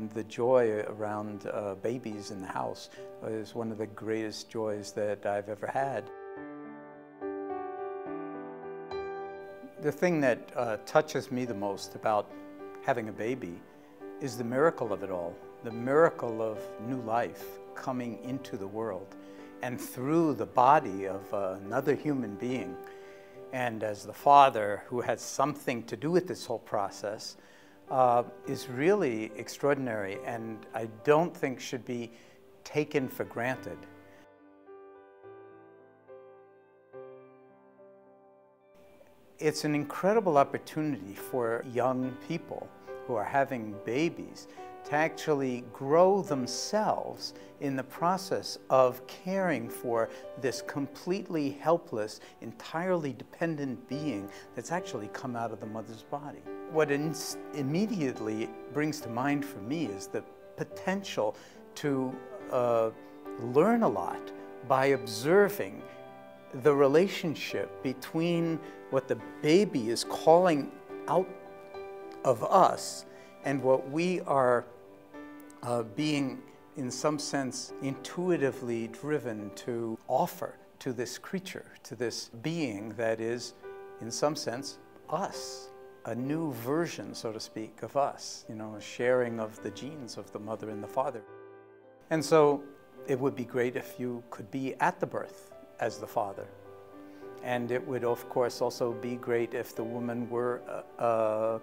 The joy around babies in the house is one of the greatest joys that I've ever had. The thing that touches me the most about having a baby is the miracle of it all, the miracle of new life coming into the world and through the body of another human being. And as the father who has something to do with this whole process, is really extraordinary, and I don't think should be taken for granted. It's an incredible opportunity for young people who are having babies to actually grow themselves in the process of caring for this completely helpless, entirely dependent being that's actually come out of the mother's body. What immediately brings to mind for me is the potential to learn a lot by observing the relationship between what the baby is calling out of us and what we are being, in some sense, intuitively driven to offer to this creature, to this being that is, in some sense, us. A new version, so to speak, of us, you know, a sharing of the genes of the mother and the father. And so it would be great if you could be at the birth as the father. And it would, of course, also be great if the woman were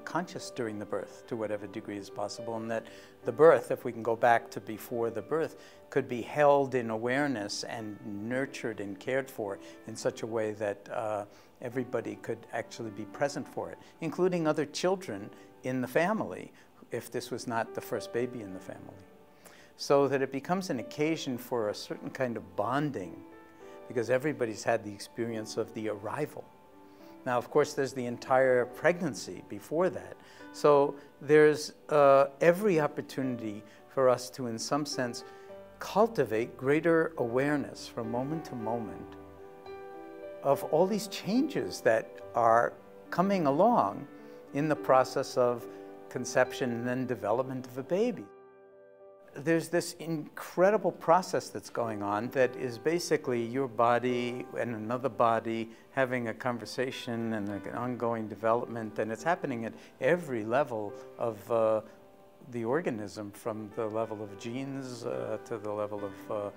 conscious during the birth to whatever degree is possible, and that the birth, if we can go back to before the birth, could be held in awareness and nurtured and cared for in such a way that everybody could actually be present for it, including other children in the family, if this was not the first baby in the family. So that it becomes an occasion for a certain kind of bonding, because everybody's had the experience of the arrival. Now, of course, there's the entire pregnancy before that. So there's every opportunity for us to, in some sense, cultivate greater awareness from moment to moment of all these changes that are coming along in the process of conception and then development of a baby. There's this incredible process that's going on that is basically your body and another body having a conversation and an ongoing development, and it's happening at every level of the organism, from the level of genes to the level of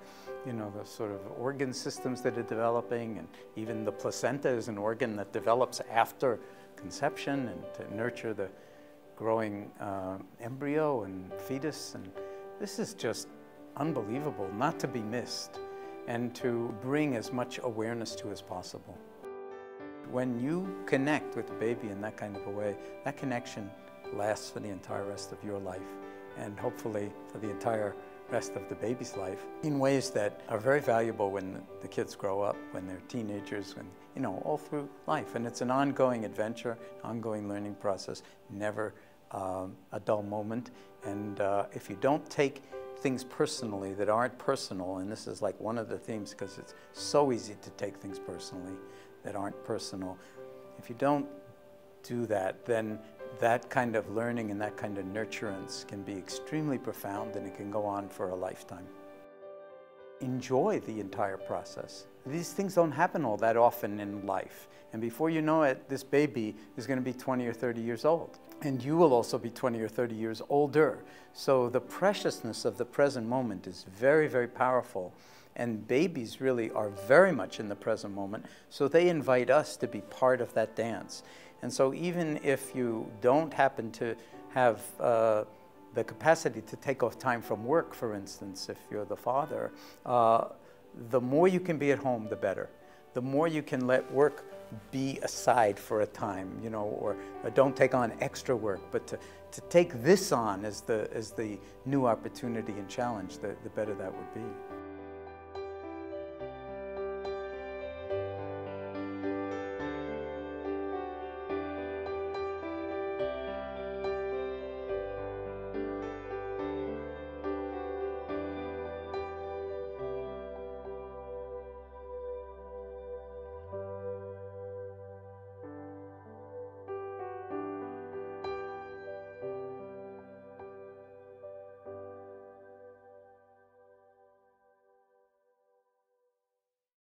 you know, the sort of organ systems that are developing, and even the placenta is an organ that develops after conception and to nurture the growing embryo and fetus. And this is just unbelievable, not to be missed, and to bring as much awareness to as possible. When you connect with the baby in that kind of a way, that connection lasts for the entire rest of your life, and hopefully for the entire rest of the baby's life, in ways that are very valuable when the kids grow up, when they're teenagers, when, you know, all through life. And it's an ongoing adventure, ongoing learning process, never a dull moment. And if you don't take things personally that aren't personal, and this is like one of the themes, because it's so easy to take things personally that aren't personal, if you don't do that, then that kind of learning and that kind of nurturance can be extremely profound, and it can go on for a lifetime. Enjoy the entire process. These things don't happen all that often in life. And before you know it, this baby is going to be 20 or 30 years old. And you will also be 20 or 30 years older. So the preciousness of the present moment is very, very powerful. And babies really are very much in the present moment. So they invite us to be part of that dance. And so even if you don't happen to have the capacity to take off time from work, for instance, if you're the father, the more you can be at home, the better. The more you can let work be aside for a time, you know, or don't take on extra work, but to take this on as the new opportunity and challenge, the better that would be.